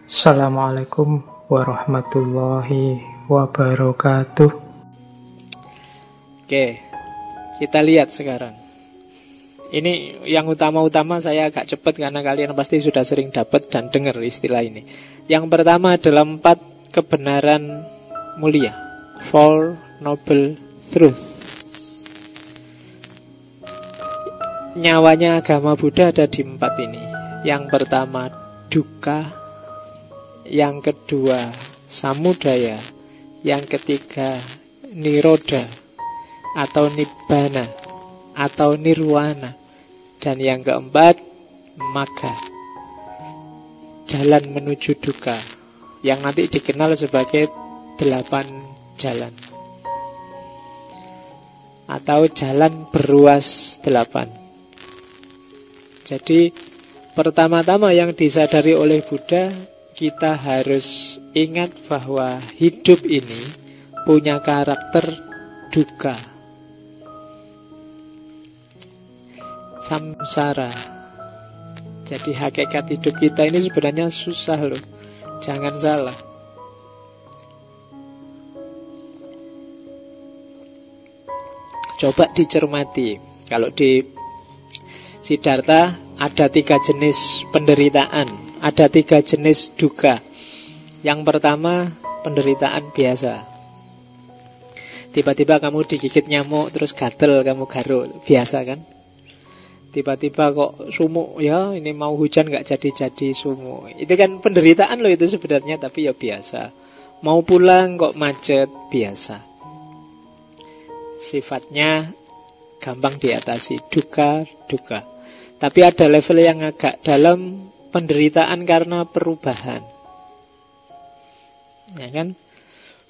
Assalamualaikum warahmatullahi wabarakatuh. Oke, kita lihat sekarang. Ini yang utama-utama saya agak cepat karena kalian pasti sudah sering dapat dan dengar istilah ini. Yang pertama adalah 4 kebenaran mulia. 4 noble truth. Nyawanya agama Buddha ada di 4 ini. Yang pertama dukkha, yang kedua samudaya, yang ketiga nirodha atau nibbana atau nirwana, dan yang keempat magga, jalan menuju dukkha, yang nanti dikenal sebagai 8 jalan atau jalan beruas 8. Jadi pertama-tama yang disadari oleh Buddha, kita harus ingat bahwa hidup ini punya karakter dukkha, samsara. Jadi hakikat hidup kita ini sebenarnya susah loh. Jangan salah. Coba dicermati. Kalau di Siddhartha ada 3 jenis penderitaan, ada 3 jenis dukkha. Yang pertama penderitaan biasa. Tiba-tiba kamu digigit nyamuk terus gatel, kamu garuk, biasa kan? Tiba-tiba kok sumuk, ya ini mau hujan gak jadi-jadi sumuk. Itu kan penderitaan loh itu sebenarnya, tapi ya biasa. Mau pulang kok macet, biasa. Sifatnya gampang diatasi, dukkha. Tapi ada level yang agak dalam, penderitaan karena perubahan. Ya kan?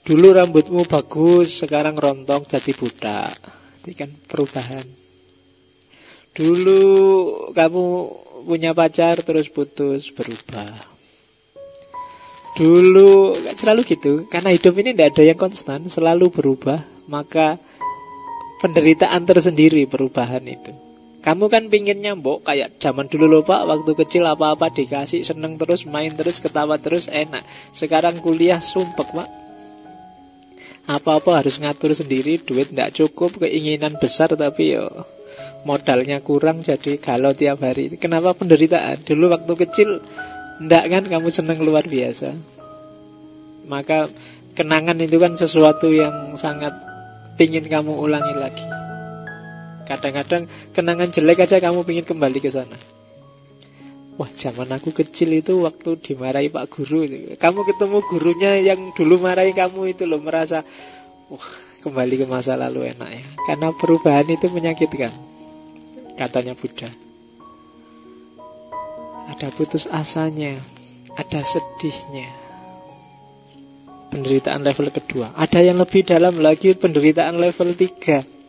Dulu rambutmu bagus, sekarang rontok jadi budak. Itu kan perubahan. Dulu kamu punya pacar terus putus, berubah. Dulu selalu gitu, karena hidup ini tidak ada yang konstan, selalu berubah. Maka penderitaan tersendiri perubahan itu. Kamu kan pingin nyambok kayak zaman dulu loh Pak, waktu kecil apa-apa dikasih, seneng terus, main terus, ketawa terus, enak. Sekarang kuliah sumpek Pak, apa-apa harus ngatur sendiri, duit tidak cukup, keinginan besar tapi yo modalnya kurang, jadi galau tiap hari. Kenapa penderitaan? Dulu waktu kecil ndak kan, kamu seneng luar biasa. Maka kenangan itu kan sesuatu yang sangat pingin kamu ulangi lagi. Kadang-kadang kenangan jelek aja kamu pingin kembali ke sana. Wah, zaman aku kecil itu waktu dimarahi Pak Guru itu. Kamu ketemu gurunya yang dulu marahi kamu itu loh, merasa wah, kembali ke masa lalu enak ya. Karena perubahan itu menyakitkan, katanya Buddha. Ada putus asanya, ada sedihnya. Penderitaan level kedua. Ada yang lebih dalam lagi, penderitaan level 3.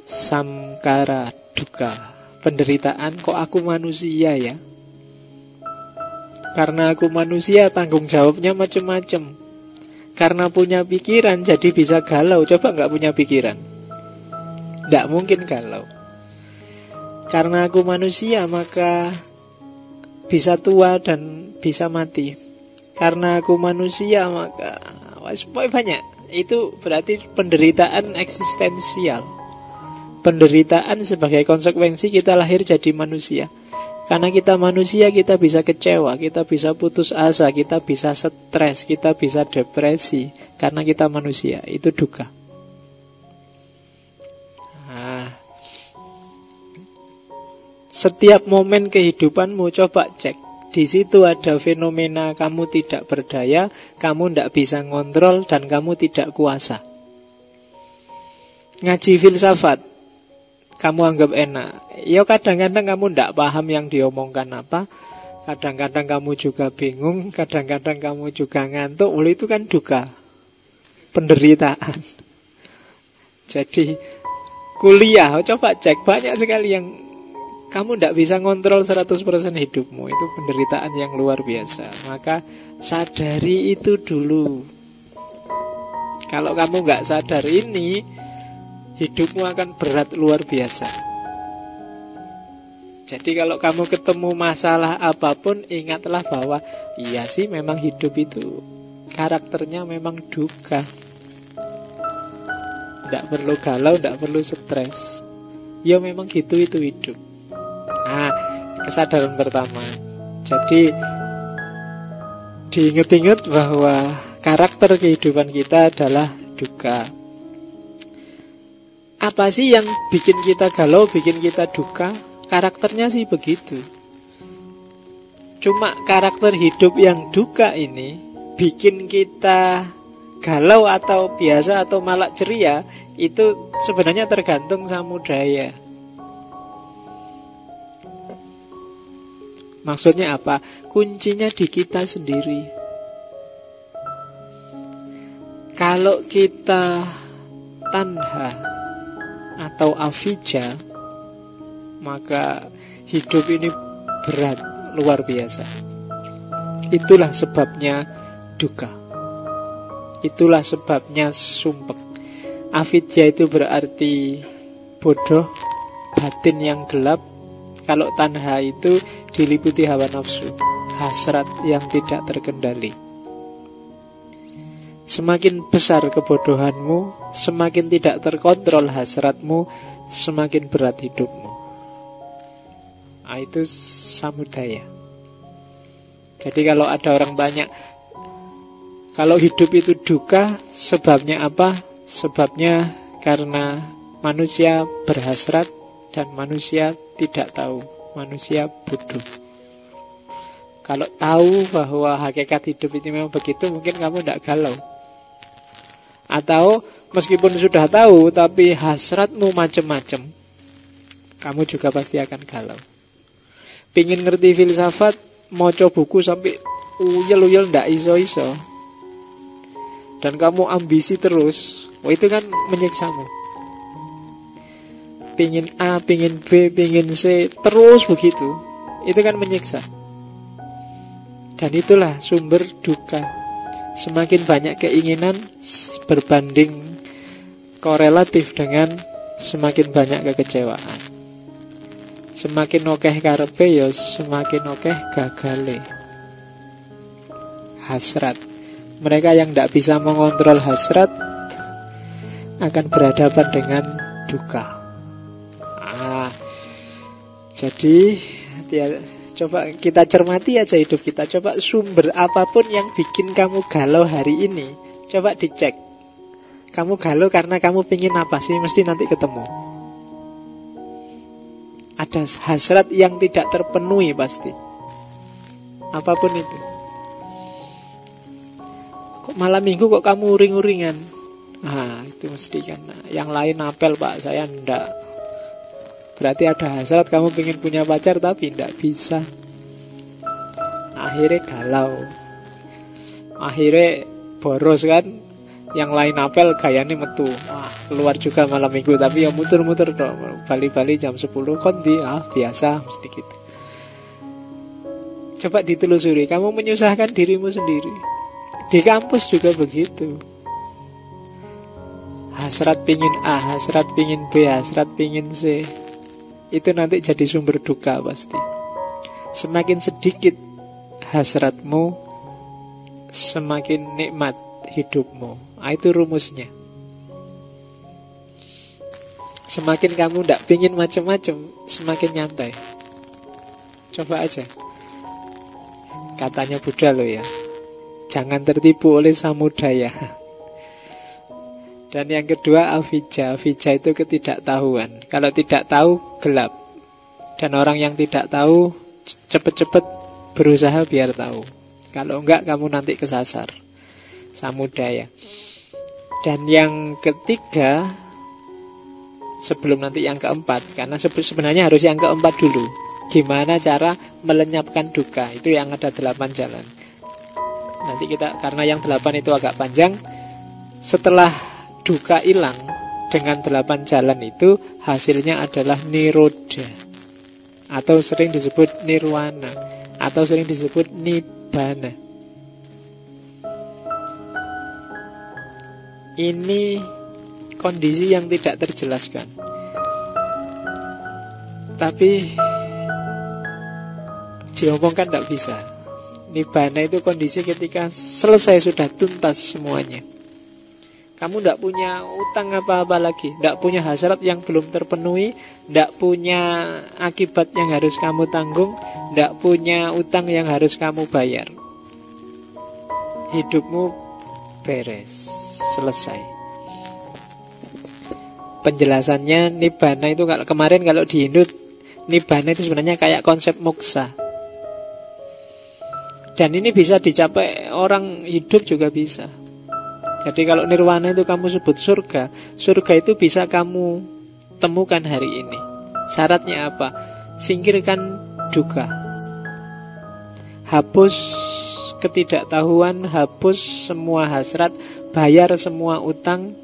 Samkara dukkha, penderitaan kok aku manusia ya. Karena aku manusia tanggung jawabnya macam-macam. Karena punya pikiran jadi bisa galau. Coba nggak punya pikiran, nggak mungkin galau. Karena aku manusia maka bisa tua dan bisa mati. Karena aku manusia maka banyak. Itu berarti penderitaan eksistensial. Penderitaan sebagai konsekuensi kita lahir jadi manusia. Karena kita manusia, kita bisa kecewa, kita bisa putus asa, kita bisa stres, kita bisa depresi. Karena kita manusia, itu dukkha. Setiap momen kehidupanmu coba cek. Di situ ada fenomena kamu tidak berdaya, kamu tidak bisa ngontrol, dan kamu tidak kuasa. Ngaji filsafat, kamu anggap enak. Ya kadang-kadang kamu tidak paham yang diomongkan apa. Kadang-kadang kamu juga bingung. Kadang-kadang kamu juga ngantuk. Oleh itu kan dukkha, penderitaan. Jadi kuliah, coba cek, banyak sekali yang kamu tidak bisa ngontrol 100% hidupmu. Itu penderitaan yang luar biasa. Maka sadari itu dulu. Kalau kamu nggak sadar ini, hidupmu akan berat luar biasa. Jadi kalau kamu ketemu masalah apapun, ingatlah bahwa iya sih memang hidup itu karakternya memang duka. Tidak perlu galau, tidak perlu stres. Ya memang gitu itu hidup. Nah, kesadaran pertama. Jadi diingat-ingat bahwa karakter kehidupan kita adalah duka. Apa sih yang bikin kita galau, bikin kita duka? Karakternya sih begitu. Cuma karakter hidup yang duka ini bikin kita galau atau biasa atau malah ceria, itu sebenarnya tergantung samudaya. Maksudnya apa? Kuncinya di kita sendiri. Kalau kita tanha atau avijja, maka hidup ini berat, luar biasa. Itulah sebabnya duka. Itulah sebabnya sumpek. Avijja itu berarti bodoh, batin yang gelap. Kalau tanha itu diliputi hawa nafsu, hasrat yang tidak terkendali. Semakin besar kebodohanmu, semakin tidak terkontrol hasratmu, semakin berat hidupmu. Nah, itu samudaya. Jadi kalau ada orang banyak, kalau hidup itu duka, sebabnya apa? Sebabnya karena manusia berhasrat dan manusia tidak tahu. Manusia bodoh. Kalau tahu bahwa hakikat hidup itu memang begitu, mungkin kamu tidak galau. Atau meskipun sudah tahu, tapi hasratmu macam-macam, kamu juga pasti akan galau. Pingin ngerti filsafat, moco buku sampai uyel-uyel ndak iso-iso, dan kamu ambisi terus, itu kan menyiksamu. Pingin A, pingin B, pingin C, terus begitu, itu kan menyiksa. Dan itulah sumber duka. Semakin banyak keinginan berbanding korelatif dengan semakin banyak kekecewaan. Semakin okeh karepe ya semakin okeh gagale. Hasrat. Mereka yang tidak bisa mengontrol hasrat akan berhadapan dengan duka. Jadi coba kita cermati aja hidup kita. Coba sumber apapun yang bikin kamu galau hari ini, coba dicek. Kamu galau karena kamu pingin apa sih? Mesti nanti ketemu. Ada hasrat yang tidak terpenuhi pasti. Apapun itu. Kok malam minggu kok kamu uring-uringan? Nah, itu mesti kan. Yang lain apel, Pak, saya enggak. Berarti ada hasrat kamu pengen punya pacar tapi enggak bisa. Akhirnya galau. Akhirnya boros kan. Yang lain apel gayanya metu. Wah, keluar juga malam minggu tapi ya muter-muter dong. Bali-bali jam 10 kondi. Biasa mesti gitu. Coba ditelusuri. Kamu menyusahkan dirimu sendiri. Di kampus juga begitu. Hasrat pingin A, hasrat pingin B, hasrat pingin C. Itu nanti jadi sumber duka pasti. Semakin sedikit hasratmu, semakin nikmat hidupmu. Itu rumusnya. Semakin kamu tidak pingin macam-macam, semakin nyantai. Coba aja. Katanya Buddha loh ya, jangan tertipu oleh samudaya. Dan yang kedua avijja. Avijja itu ketidaktahuan. Kalau tidak tahu, gelap. Dan orang yang tidak tahu, cepet-cepet berusaha biar tahu. Kalau enggak, kamu nanti kesasar. Samudaya. Dan yang ketiga, sebelum nanti yang keempat, karena sebenarnya harus yang keempat dulu. Gimana cara melenyapkan duka. Itu yang ada 8 jalan. Nanti kita, karena yang 8 itu agak panjang, setelah duka hilang dengan 8 jalan itu, hasilnya adalah nirodha, atau sering disebut nirwana, atau sering disebut nibbana. Ini kondisi yang tidak terjelaskan, tapi diomongkan tidak bisa. Nibbana itu kondisi ketika selesai, sudah tuntas semuanya. Kamu tidak punya utang apa-apa lagi, tidak punya hasrat yang belum terpenuhi, tidak punya akibat yang harus kamu tanggung, tidak punya utang yang harus kamu bayar. Hidupmu beres, selesai. Penjelasannya Nibbana itu kalau kemarin kalau di Hindu, Nibbana itu sebenarnya kayak konsep moksa. Dan ini bisa dicapai orang hidup juga bisa. Jadi kalau nirwana itu kamu sebut surga, surga itu bisa kamu temukan hari ini. Syaratnya apa? Singkirkan duka, hapus ketidaktahuan, hapus semua hasrat, bayar semua utang,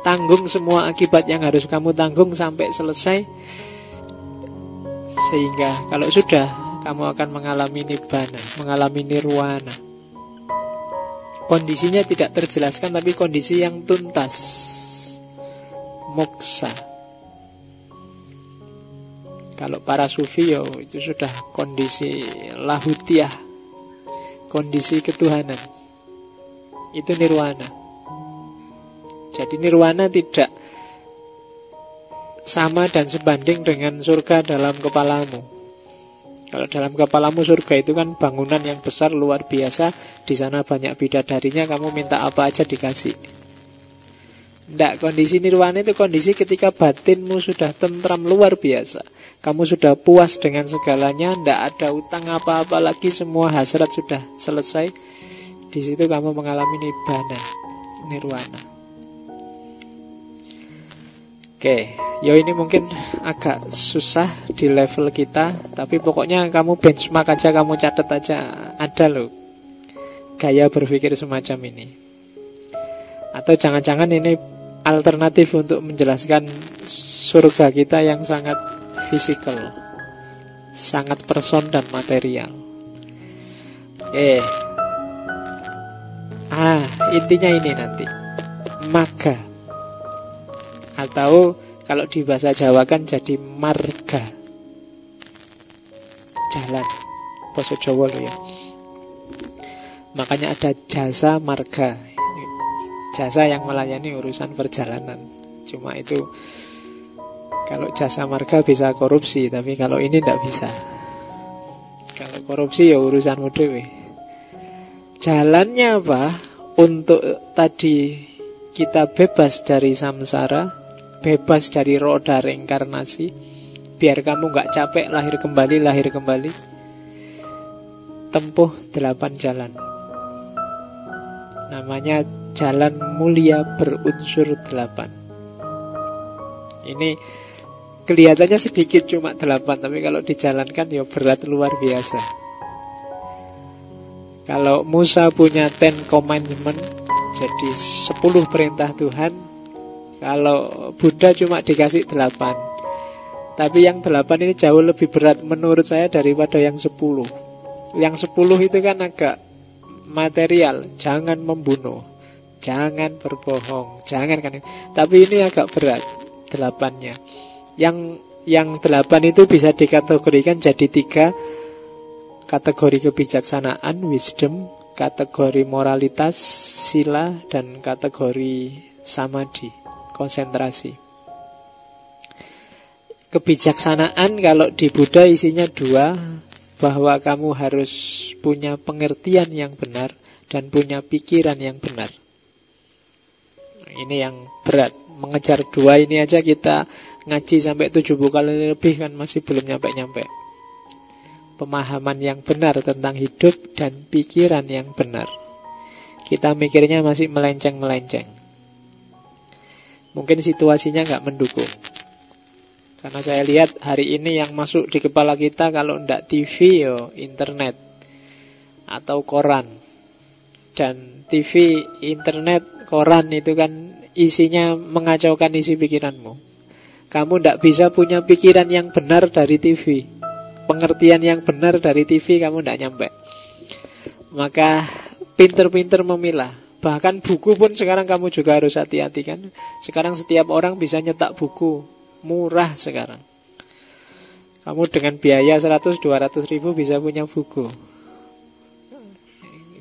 tanggung semua akibat yang harus kamu tanggung sampai selesai. Sehingga kalau sudah, kamu akan mengalami nibbana, mengalami nirwana. Kondisinya tidak terjelaskan, tapi kondisi yang tuntas, moksa. Kalau para sufi itu sudah kondisi lahutiyah, kondisi ketuhanan. Itu nirwana. Jadi nirwana tidak sama dan sebanding dengan surga dalam kepalamu. Kalau dalam kepalamu surga itu kan bangunan yang besar, luar biasa. Di sana banyak bidadarinya, kamu minta apa aja dikasih. Tidak, kondisi nirwana itu kondisi ketika batinmu sudah tentram luar biasa. Kamu sudah puas dengan segalanya, tidak ada utang apa-apa lagi, semua hasrat sudah selesai. Di situ kamu mengalami nibbana, nirwana. Oke, ini mungkin agak susah di level kita, tapi pokoknya kamu benchmark aja, kamu catat aja, ada loh gaya berpikir semacam ini. Atau jangan-jangan ini alternatif untuk menjelaskan surga kita yang sangat fisikal, sangat person dan material. Intinya ini nanti maga. Atau kalau di bahasa Jawa kan jadi marga, jalan, bahasa Jawa loh ya. Makanya ada jasa marga, jasa yang melayani urusan perjalanan. Cuma itu, kalau jasa marga bisa korupsi, tapi kalau ini tidak bisa. Kalau korupsi ya urusanmu dewe. Jalannya apa? Untuk tadi kita bebas dari samsara, bebas dari roda reinkarnasi, biar kamu gak capek lahir kembali. Tempuh 8 jalan. Namanya jalan mulia berunsur 8. Ini kelihatannya sedikit, cuma 8, tapi kalau dijalankan ya berat luar biasa. Kalau Musa punya 10 commandment, jadi 10 perintah Tuhan. Kalau Buddha cuma dikasih 8. Tapi yang 8 ini jauh lebih berat menurut saya daripada yang 10. Yang 10 itu kan agak material. Jangan membunuh, jangan berbohong, jangan kan. Tapi ini agak berat 8-nya. Yang 8 itu bisa dikategorikan jadi 3 kategori: kebijaksanaan, wisdom, kategori moralitas, sila, dan kategori samadhi, konsentrasi. Kebijaksanaan kalau di Buddha isinya 2, bahwa kamu harus punya pengertian yang benar dan punya pikiran yang benar. Ini yang berat. Mengejar 2 ini aja kita ngaji sampai 70 kali lebih kan masih belum nyampe-nyampe. Pemahaman yang benar tentang hidup dan pikiran yang benar. Kita mikirnya masih melenceng-melenceng. Mungkin situasinya nggak mendukung. Karena saya lihat hari ini yang masuk di kepala kita kalau ndak TV internet atau koran. Dan TV, internet, koran itu kan isinya mengacaukan isi pikiranmu. Kamu ndak bisa punya pikiran yang benar dari TV, pengertian yang benar dari TV kamu ndak nyampe. Maka pinter-pinter memilah. Bahkan buku pun sekarang kamu juga harus hati-hati kan. Sekarang setiap orang bisa nyetak buku, murah sekarang. Kamu dengan biaya 100-200 ribu bisa punya buku.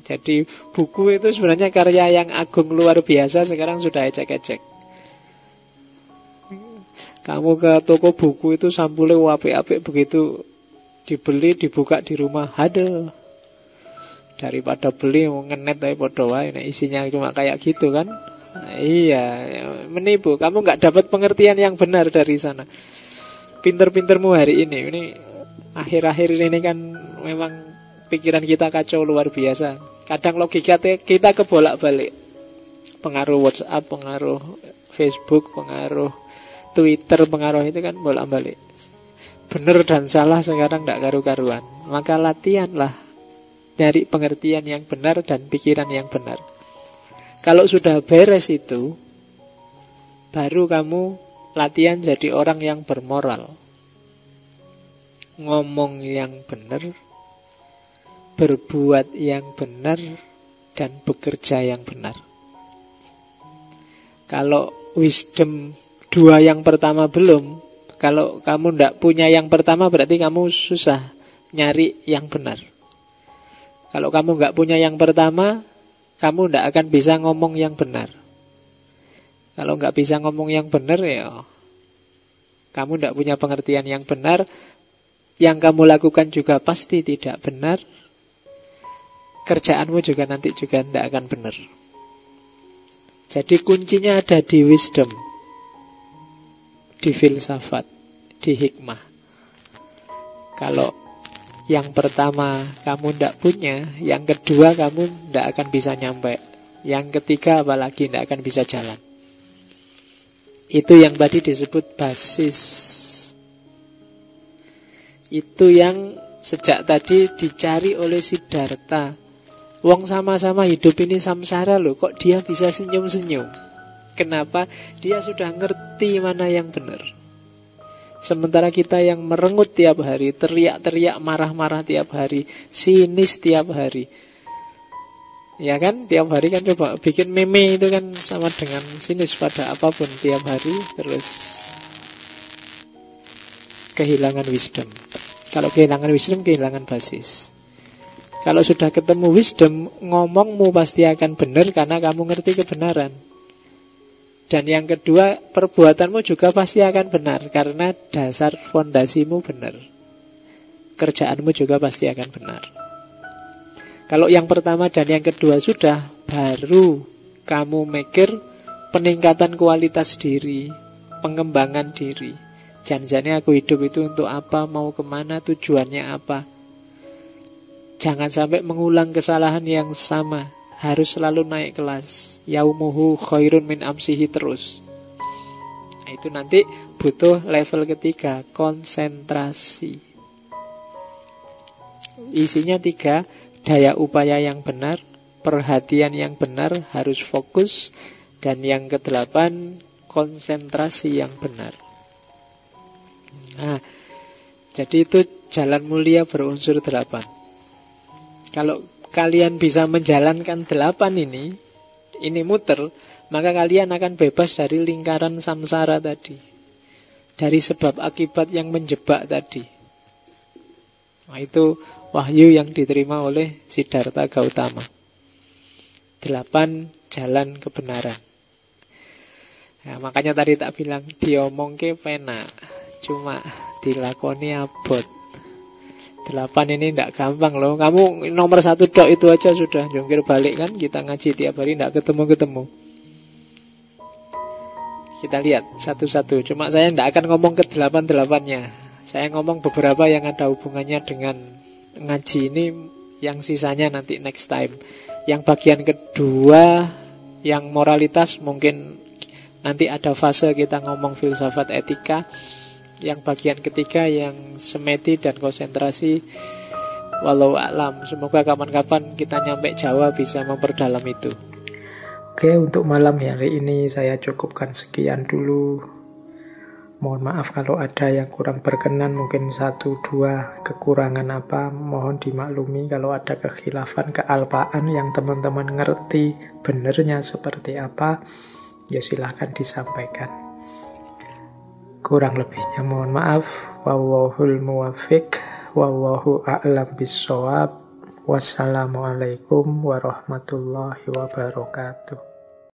Jadi buku itu sebenarnya karya yang agung luar biasa, sekarang sudah ecek-ecek. Kamu ke toko buku itu sampulnya apik-apik, begitu dibeli, dibuka di rumah, aduh. Daripada beli ngenet tapi podo wae, isinya cuma kayak gitu kan. Iya, menipu. Kamu nggak dapat pengertian yang benar dari sana. Pinter-pintermu hari ini akhir-akhir ini kan memang pikiran kita kacau luar biasa. Kadang logika kita kebolak-balik. Pengaruh WhatsApp, pengaruh Facebook, pengaruh Twitter, pengaruh itu kan bolak-balik. Benar dan salah sekarang tidak karu-karuan. Maka latihanlah cari pengertian yang benar dan pikiran yang benar. Kalau sudah beres itu, baru kamu latihan jadi orang yang bermoral. Ngomong yang benar, berbuat yang benar, dan bekerja yang benar. Kalau wisdom 2 yang pertama belum, kalau kamu tidak punya yang pertama, berarti kamu susah nyari yang benar. Kalau kamu nggak punya yang pertama, kamu tidak akan bisa ngomong yang benar. Kalau nggak bisa ngomong yang benar, ya kamu tidak punya pengertian yang benar. Yang kamu lakukan juga pasti tidak benar. Kerjaanmu juga nanti juga tidak akan benar. Jadi kuncinya ada di wisdom, di filsafat, di hikmah. Kalau yang pertama kamu tidak punya, yang kedua kamu tidak akan bisa nyampe, yang ketiga apalagi tidak akan bisa jalan. Itu yang tadi disebut basis. Itu yang sejak tadi dicari oleh Siddhartha. Wong sama-sama hidup ini samsara loh, kok dia bisa senyum-senyum? Kenapa? Dia sudah ngerti mana yang benar. Sementara kita yang merengut tiap hari, teriak-teriak, marah-marah tiap hari, sinis tiap hari. Ya kan, tiap hari kan coba bikin meme itu kan sama dengan sinis pada apapun tiap hari, terus kehilangan wisdom. Kalau kehilangan wisdom, kehilangan basis. Kalau sudah ketemu wisdom, ngomongmu pasti akan benar karena kamu ngerti kebenaran. Dan yang kedua, perbuatanmu juga pasti akan benar karena dasar fondasimu benar. Kerjaanmu juga pasti akan benar. Kalau yang pertama dan yang kedua sudah, baru kamu mikir peningkatan kualitas diri, pengembangan diri. Jangan-jangan aku hidup itu untuk apa, mau kemana, tujuannya apa. Jangan sampai mengulang kesalahan yang sama. Harus selalu naik kelas. Yaumuhu khairun min amsihi terus. Nah, itu nanti butuh level ketiga, konsentrasi. Isinya 3, daya upaya yang benar, perhatian yang benar, harus fokus. Dan yang ke-8, konsentrasi yang benar. Nah, jadi itu jalan mulia berunsur 8. Kalau kalian bisa menjalankan 8 ini muter, maka kalian akan bebas dari lingkaran samsara tadi, dari sebab akibat yang menjebak tadi. Nah, itu wahyu yang diterima oleh Siddhartha Gautama. 8 jalan kebenaran. Nah, makanya tadi tak bilang diomongke penak, cuma dilakoni abot. 8 ini tidak gampang loh. Kamu nomor 1 dok itu aja sudah jungkir balik kan. Kita ngaji tiap hari tidak ketemu-ketemu. Kita lihat satu-satu. Cuma saya tidak akan ngomong ke 8-8-nya. Saya ngomong beberapa yang ada hubungannya dengan ngaji ini. Yang sisanya nanti next time. Yang bagian kedua, yang moralitas, mungkin nanti ada fase kita ngomong filsafat etika. Yang bagian ketiga yang semedi dan konsentrasi, walau alam. Semoga kapan-kapan kita nyampe Jawa bisa memperdalam itu. Oke, untuk malam hari ini saya cukupkan sekian dulu. Mohon maaf kalau ada yang kurang berkenan, mungkin 1-2 kekurangan apa, mohon dimaklumi. Kalau ada kekhilafan, kealpaan yang teman-teman ngerti benernya seperti apa, ya silahkan disampaikan. Kurang lebihnya mohon maaf. Wallahul muwaffiq. Wallahu a'lam bissawab. Wassalamualaikum warahmatullahi wabarakatuh.